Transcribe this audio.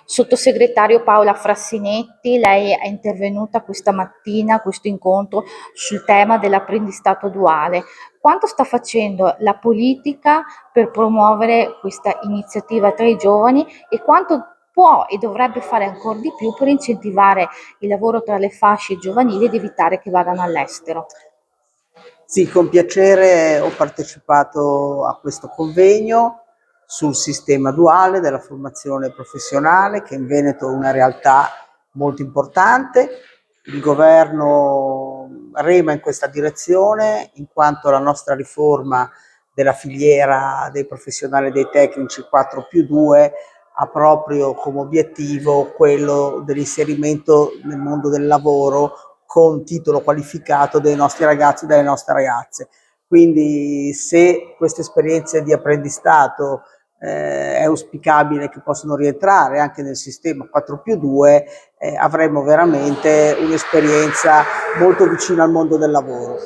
Sottosegretario Paola Frassinetti, lei è intervenuta questa mattina a questo incontro sul tema dell'apprendistato duale. Quanto sta facendo la politica per promuovere questa iniziativa tra i giovani e quanto può e dovrebbe fare ancora di più per incentivare il lavoro tra le fasce giovanili ed evitare che vadano all'estero? Sì, con piacere ho partecipato a questo convegno sul sistema duale della formazione professionale, che in Veneto è una realtà molto importante. Il governo rema in questa direzione, in quanto la nostra riforma della filiera dei professionali e dei tecnici 4+2 ha proprio come obiettivo quello dell'inserimento nel mondo del lavoro con titolo qualificato dei nostri ragazzi e delle nostre ragazze. Quindi se queste esperienze di apprendistato è auspicabile che possano rientrare anche nel sistema 4+2, avremo veramente un'esperienza molto vicina al mondo del lavoro.